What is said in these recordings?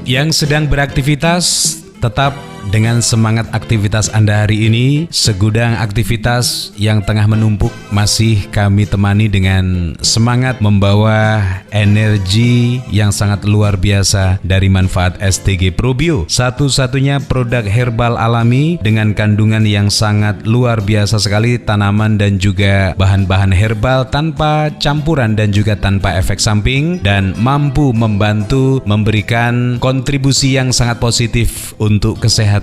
Yang sedang beraktivitas, tetap dengan semangat aktivitas Anda hari ini. Segudang aktivitas yang tengah menumpuk masih kami temani dengan semangat membawa energi yang sangat luar biasa dari manfaat STG Probio. Satu-satunya produk herbal alami dengan kandungan yang sangat luar biasa sekali, tanaman dan juga bahan-bahan herbal tanpa campuran dan juga tanpa efek samping, dan mampu membantu memberikan kontribusi yang sangat positif untuk kesehatan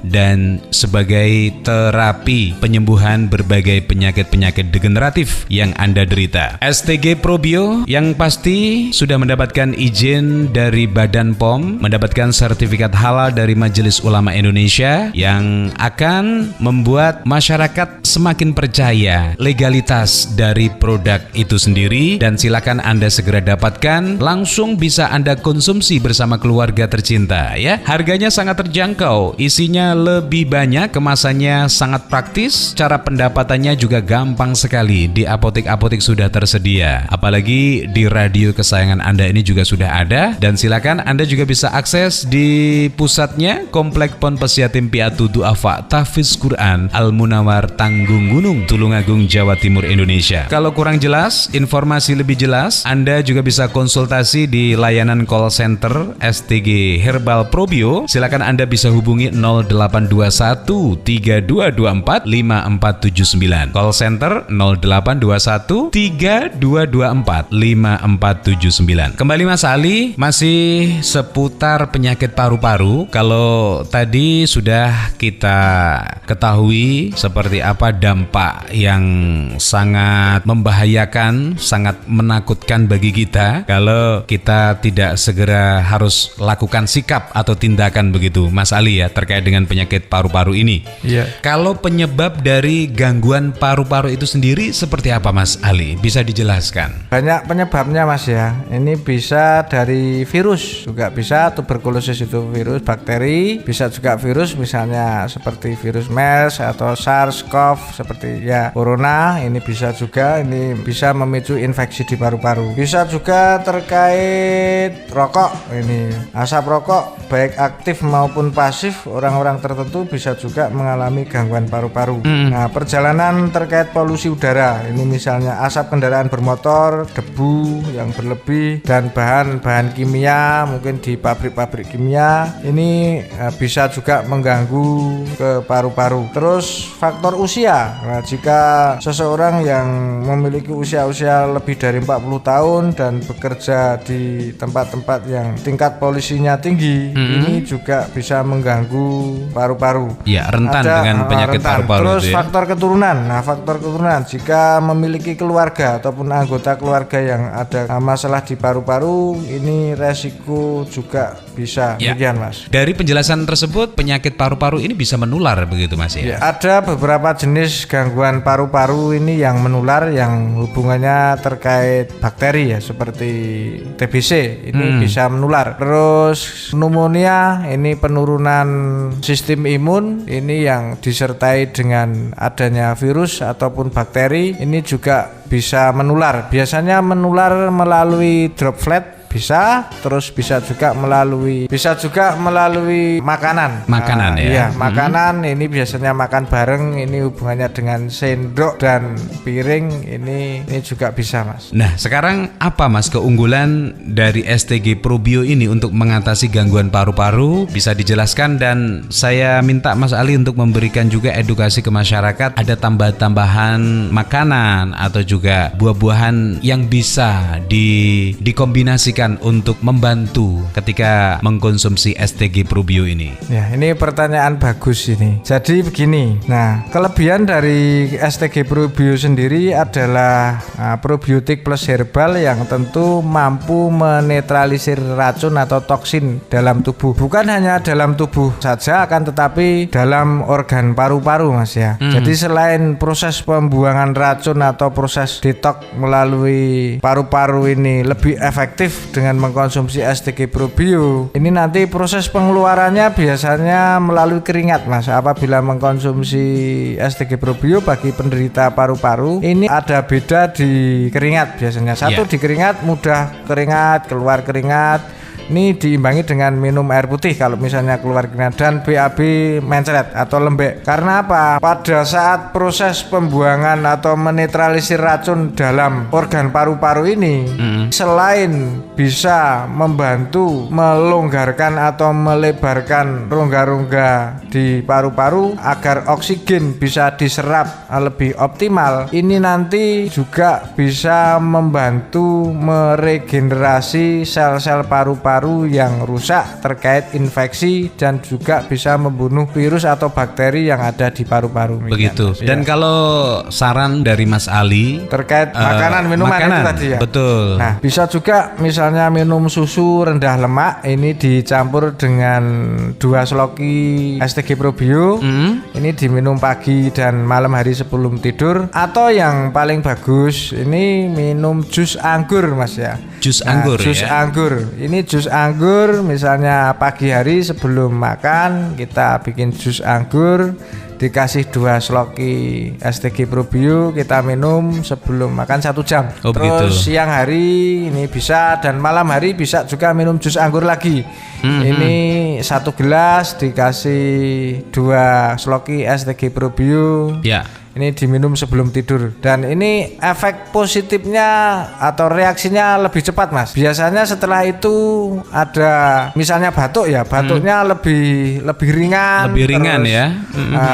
dan sebagai terapi penyembuhan berbagai penyakit-penyakit degeneratif yang Anda derita. STG Probio yang pasti sudah mendapatkan izin dari Badan POM, mendapatkan sertifikat halal dari Majelis Ulama Indonesia yang akan membuat masyarakat semakin percaya legalitas dari produk itu sendiri, dan silakan Anda segera dapatkan, langsung bisa Anda konsumsi bersama keluarga tercinta ya. Harganya sangat terjangkau, isinya lebih banyak, kemasannya sangat praktis, cara pendapatannya juga gampang sekali. Di apotek-apotek sudah tersedia, apalagi di radio kesayangan Anda ini juga sudah ada, dan silakan Anda juga bisa akses di pusatnya Komplek Ponpes Yatim Piatu Duafa Tahfiz Quran Al Munawar Tanggung Gunung, Tulungagung, Jawa Timur, Indonesia. Kalau kurang jelas, informasi lebih jelas, Anda juga bisa konsultasi di layanan call center STG Herbal Probio. Silakan Anda bisa hubungi 0821 3224 5479. Call center 0821 3224 5479. Kembali Mas Ali, masih seputar penyakit paru-paru. Kalau tadi sudah kita ketahui seperti apa dampak yang sangat membahayakan, sangat menakutkan bagi kita kalau kita tidak segera harus lakukan sikap atau tindakan begitu Mas Ali ya, terkait dengan penyakit paru-paru ini. Iya. Kalau penyebab dari gangguan paru-paru itu sendiri seperti apa Mas Ali? Bisa dijelaskan? Banyak penyebabnya Mas ya. Ini bisa dari virus, juga bisa tuberkulosis itu virus, bakteri, bisa juga virus misalnya seperti virus MERS atau SARS-CoV seperti ya corona, ini bisa juga, ini bisa memicu infeksi di paru-paru. Bisa juga terkait rokok, ini asap rokok baik aktif maupun pasif, orang-orang tertentu bisa juga mengalami gangguan paru-paru. Nah, perjalanan terkait polusi udara, ini misalnya asap kendaraan bermotor, debu yang berlebih, dan bahan-bahan kimia mungkin di pabrik-pabrik kimia, ini bisa juga mengganggu ke paru-paru. Terus faktor usia, nah, jika seseorang yang memiliki usia lebih dari 40 tahun dan bekerja di tempat-tempat yang tingkat polusinya tinggi, ini juga bisa mengganggu paru-paru. Ya, rentan dengan penyakit paru-paru. Terus itu ya. faktor keturunan. Nah, faktor keturunan, jika memiliki keluarga ataupun anggota keluarga yang ada masalah di paru-paru, ini resiko juga bisa. Ya. Demikian Mas. Dari penjelasan tersebut, penyakit paru-paru ini bisa menular begitu Mas ya? Ya, ada beberapa jenis gangguan paru-paru ini yang menular, yang hubungannya terkait bakteri ya, seperti TBC ini bisa menular. Terus pneumonia, ini penurunan sistem imun, ini yang disertai dengan adanya virus ataupun bakteri, ini juga bisa menular. Biasanya menular melalui droplet, bisa, terus bisa juga melalui makanan. Makanan ya. Iya, makanan ini biasanya makan bareng, ini hubungannya dengan sendok dan piring, ini juga bisa Mas. Nah, sekarang apa Mas keunggulan dari STG Probio ini untuk mengatasi gangguan paru-paru? Bisa dijelaskan, dan saya minta Mas Ali untuk memberikan juga edukasi ke masyarakat, ada tambahan-tambahan makanan atau juga buah-buahan yang bisa dikombinasikan untuk membantu ketika mengkonsumsi STG Probio ini. Ya, ini pertanyaan bagus ini. Jadi begini, nah kelebihan dari STG Probio sendiri adalah probiotik plus herbal yang tentu mampu menetralisir racun atau toksin dalam tubuh. Bukan hanya dalam tubuh saja, akan tetapi dalam organ paru-paru Mas ya. Jadi selain proses pembuangan racun atau proses detox melalui paru-paru ini lebih efektif dengan mengkonsumsi STG Probio, ini nanti proses pengeluarannya biasanya melalui keringat Mas. Apabila mengkonsumsi STG Probio bagi penderita paru-paru, ini ada beda di keringat biasanya. Satu di keringat mudah keringat, keluar keringat. Ini diimbangi dengan minum air putih kalau misalnya keluar keringat, dan BAB mencret atau lembek. Karena apa? Pada saat proses pembuangan atau menetralisir racun dalam organ paru-paru ini, selain bisa membantu melonggarkan atau melebarkan rongga-rongga di paru-paru agar oksigen bisa diserap lebih optimal, ini nanti juga bisa membantu meregenerasi sel-sel paru-paru yang rusak terkait infeksi, dan juga bisa membunuh virus atau bakteri yang ada di paru-paru. Begitu. Dan kalau saran dari Mas Ali terkait makanan minuman itu tadi ya. Betul. Nah, bisa juga misalnya minum susu rendah lemak, ini dicampur dengan 2 sloki STG Probio. Ini diminum pagi dan malam hari sebelum tidur. Atau yang paling bagus ini minum jus anggur, Mas ya. Jus anggur jus ya. anggur. Ini jus anggur misalnya pagi hari sebelum makan kita bikin jus anggur, dikasih 2 sloki STG Probio, kita minum sebelum makan 1 jam. Oh, terus begitu. siang hari ini bisa, dan malam hari bisa juga minum jus anggur lagi. Ini 1 gelas dikasih 2 sloki STG Probio. Ya. Ini diminum sebelum tidur, dan ini efek positifnya atau reaksinya lebih cepat, Mas. Biasanya setelah itu ada misalnya batuk ya, batuknya lebih ringan. Lebih ringan terus, ya.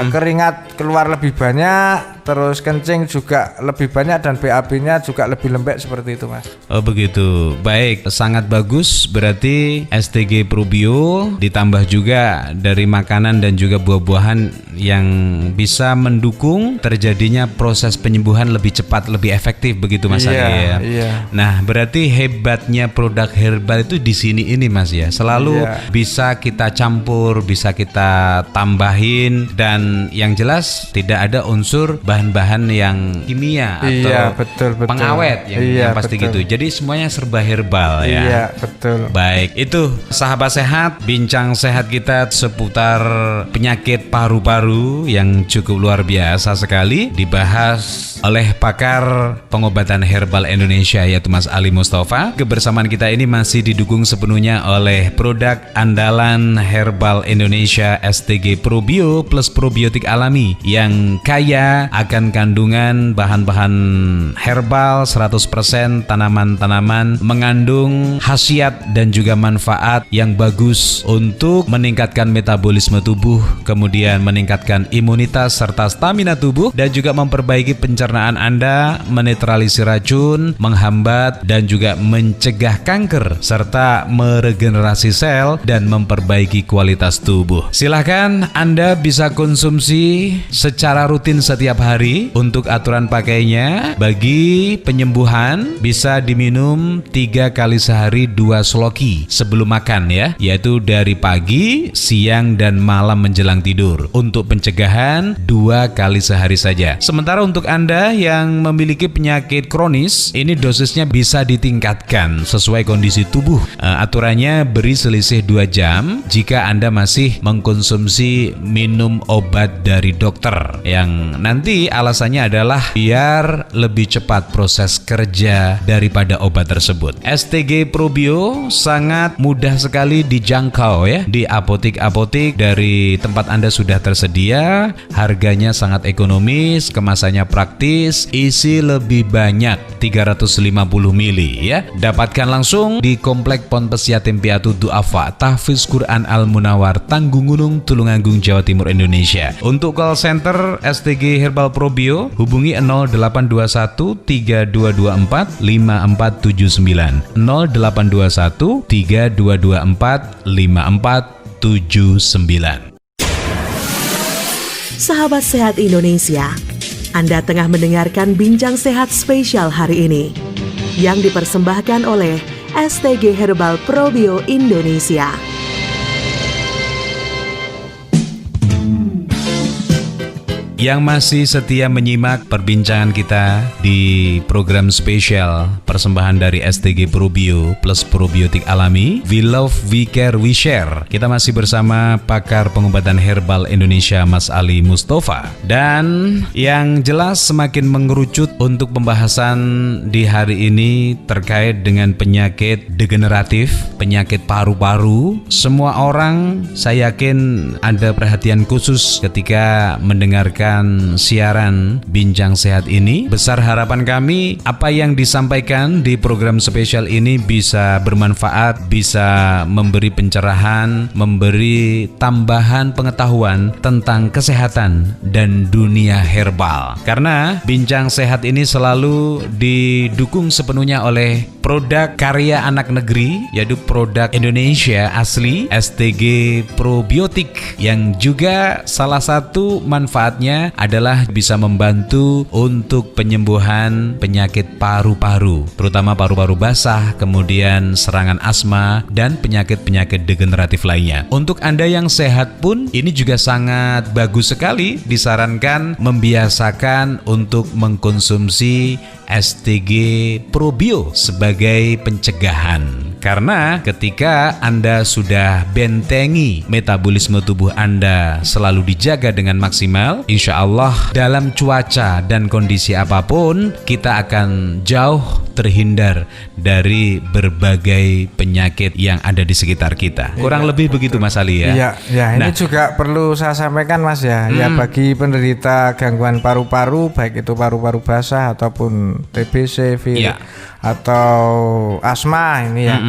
Keringat keluar lebih banyak, terus kencing juga lebih banyak, dan BAB-nya juga lebih lembek seperti itu, Mas. Oh begitu. Baik, sangat bagus. Berarti STG Probio ditambah juga dari makanan dan juga buah-buahan yang bisa mendukung terjadinya proses penyembuhan lebih cepat, lebih efektif, begitu Mas Ali ya. Iya. Nah, berarti hebatnya produk herbal itu di sini ini Mas ya. Selalu bisa kita campur, bisa kita tambahin, dan yang jelas tidak ada unsur bahan-bahan yang kimia atau betul. pengawet yang pasti betul. gitu. Jadi semuanya serba herbal ya. Iya, betul. Baik, itu sahabat sehat, bincang sehat kita seputar penyakit paru-paru yang cukup luar biasa sekali, dibahas oleh pakar pengobatan herbal Indonesia yaitu Mas Ali Mustafa. Kebersamaan kita ini masih didukung sepenuhnya oleh produk andalan herbal Indonesia STG Probio plus probiotik alami yang kaya akan kandungan bahan-bahan herbal 100% tanaman-tanaman, mengandung khasiat dan juga manfaat yang bagus untuk meningkatkan metabolisme tubuh, kemudian meningkatkan imunitas serta stamina tubuh, dan juga memperbaiki pencernaan Anda, menetralisir racun, menghambat dan juga mencegah kanker, serta meregenerasi sel dan memperbaiki kualitas tubuh. Silahkan Anda bisa konsumsi secara rutin setiap hari. Untuk aturan pakainya, bagi penyembuhan bisa diminum 3 kali sehari 2 sloki sebelum makan ya, yaitu dari pagi, siang, dan malam menjelang tidur. Untuk pencegahan 2 kali sehari saja. Sementara untuk Anda yang memiliki penyakit kronis, ini dosisnya bisa ditingkatkan sesuai kondisi tubuh. Aturannya beri selisih 2 jam jika Anda masih mengkonsumsi minum obat dari dokter, yang nanti alasannya adalah biar lebih cepat proses kerja daripada obat tersebut. STG Probio sangat mudah sekali dijangkau ya, di apotik-apotik dari tempat Anda sudah tersedia. Harganya sangat ekonomis, kemasannya praktis, isi lebih banyak 350 ml ya. Dapatkan langsung di Komplek Ponpes Yatim Piatu Duafa Tahfiz Quran Al Munawar, Tanggung Gunung, Tulungagung, Jawa Timur, Indonesia. Untuk call center STG Herbal Probio hubungi 0821 3224 5479 0821 3224 5479. Sahabat Sehat Indonesia, Anda tengah mendengarkan Bincang Sehat spesial hari ini yang dipersembahkan oleh STG Herbal Probio Indonesia. yang masih setia menyimak perbincangan kita di program spesial persembahan dari STG Probio plus probiotik alami. We love, we care, we share. Kita masih bersama pakar pengobatan herbal Indonesia Mas Ali Mustafa. Dan yang jelas semakin mengerucut untuk pembahasan di hari ini terkait dengan penyakit degeneratif, penyakit paru-paru. Semua orang saya yakin ada perhatian khusus ketika mendengarkan siaran Bincang Sehat ini. Besar harapan kami apa yang disampaikan di program spesial ini bisa bermanfaat, bisa memberi pencerahan, memberi tambahan pengetahuan tentang kesehatan dan dunia herbal. Karena Bincang Sehat ini selalu didukung sepenuhnya oleh produk karya anak negeri, yaitu produk Indonesia asli STG Probiotik, yang juga salah satu manfaatnya adalah bisa membantu untuk penyembuhan penyakit paru-paru, terutama paru-paru basah, kemudian serangan asma dan penyakit-penyakit degeneratif lainnya. Untuk Anda yang sehat pun ini juga sangat bagus sekali, disarankan membiasakan untuk mengkonsumsi STG Probio sebagai pencegahan. Karena ketika Anda sudah bentengi metabolisme tubuh Anda selalu dijaga dengan maksimal, insya Allah dalam cuaca dan kondisi apapun kita akan jauh terhindar dari berbagai penyakit yang ada di sekitar kita. Kurang lebih begitu Mas Ali ya. Iya, ini juga perlu saya sampaikan Mas ya. Ya, bagi penderita gangguan paru-paru, baik itu paru-paru basah ataupun TBC, virus atau asma ini ya.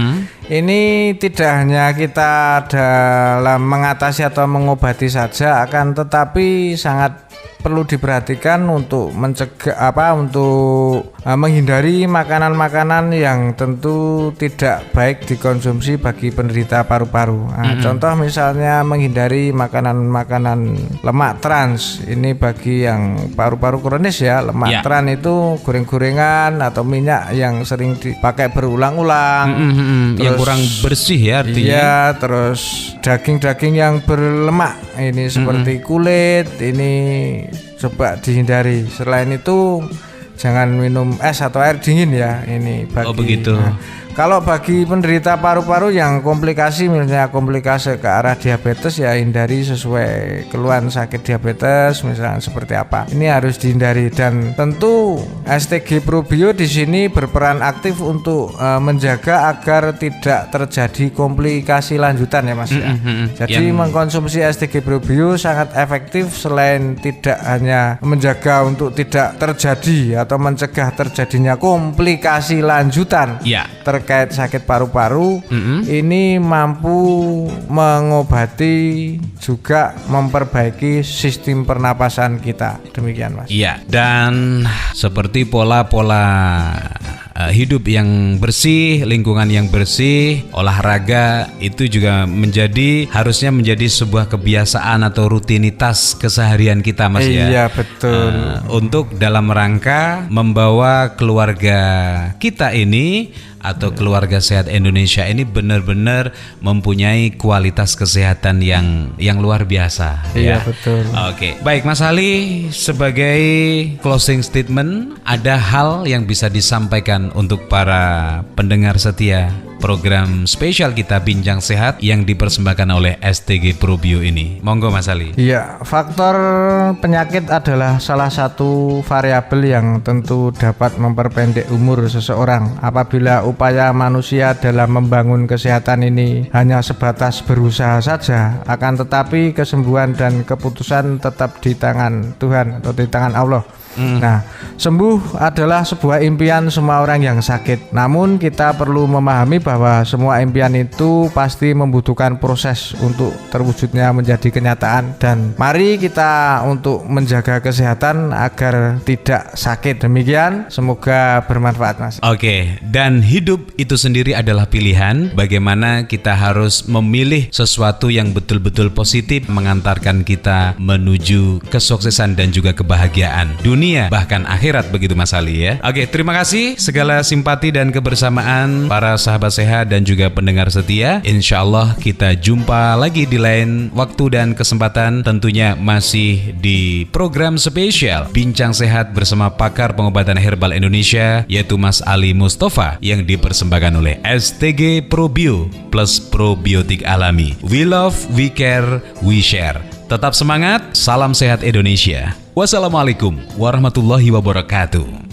Ini tidak hanya kita dalam mengatasi atau mengobati saja, akan tetapi sangat perlu diperhatikan untuk mencegah untuk menghindari makanan-makanan yang tentu tidak baik dikonsumsi bagi penderita paru-paru. Contoh misalnya menghindari makanan-makanan lemak trans. Ini bagi yang paru-paru kronis ya, lemak trans itu goreng-gorengan atau minyak yang sering dipakai berulang-ulang. Yang kurang bersih ya artinya. Iya, terus daging-daging yang berlemak ini seperti kulit ini coba dihindari. Selain itu jangan minum es atau air dingin ya, ini bagi. Oh begitu. Kalau bagi penderita paru-paru yang komplikasi, misalnya komplikasi ke arah diabetes, ya hindari sesuai keluhan sakit diabetes, misalnya seperti apa. Ini harus dihindari, dan tentu STG Probio di sini berperan aktif untuk menjaga agar tidak terjadi komplikasi lanjutan ya Mas. Jadi mengkonsumsi STG Probio sangat efektif, selain tidak hanya menjaga untuk tidak terjadi atau mencegah terjadinya komplikasi lanjutan terkait sakit paru-paru, ini mampu mengobati juga memperbaiki sistem pernapasan kita. Demikian Mas. Iya, dan seperti pola-pola hidup yang bersih, lingkungan yang bersih, olahraga itu juga harusnya menjadi sebuah kebiasaan atau rutinitas keseharian kita Mas ya. Iya betul. Untuk dalam rangka membawa keluarga kita ini atau keluarga sehat Indonesia ini benar-benar mempunyai kualitas kesehatan yang luar biasa. Iya betul. Oke, baik Mas Ali, sebagai closing statement, ada hal yang bisa disampaikan untuk para pendengar setia program spesial kita Bincang Sehat yang dipersembahkan oleh STG Probio ini. Monggo Mas Ali. Iya, faktor penyakit adalah salah satu variabel yang tentu dapat memperpendek umur seseorang. Apabila upaya manusia dalam membangun kesehatan ini hanya sebatas berusaha saja, akan tetapi kesembuhan dan keputusan tetap di tangan Tuhan atau di tangan Allah. Nah, sembuh adalah sebuah impian semua orang yang sakit. Namun kita perlu memahami bahwa semua impian itu pasti membutuhkan proses untuk terwujudnya menjadi kenyataan. Dan mari kita untuk menjaga kesehatan agar tidak sakit. Demikian, semoga bermanfaat Mas. Oke, dan hidup itu sendiri adalah pilihan. Bagaimana kita harus memilih sesuatu yang betul-betul positif mengantarkan kita menuju kesuksesan dan juga kebahagiaan. Dunia dunia, bahkan akhirat, begitu Mas Ali ya. Oke, terima kasih segala simpati dan kebersamaan para sahabat sehat dan juga pendengar setia. Insya Allah kita jumpa lagi di lain waktu dan kesempatan, tentunya masih di program spesial Bincang Sehat bersama pakar pengobatan herbal Indonesia, yaitu Mas Ali Mustafa, yang dipersembahkan oleh STG Probio plus probiotik alami. We love, we care, we share. Tetap semangat, salam sehat Indonesia. Wassalamualaikum warahmatullahi wabarakatuh.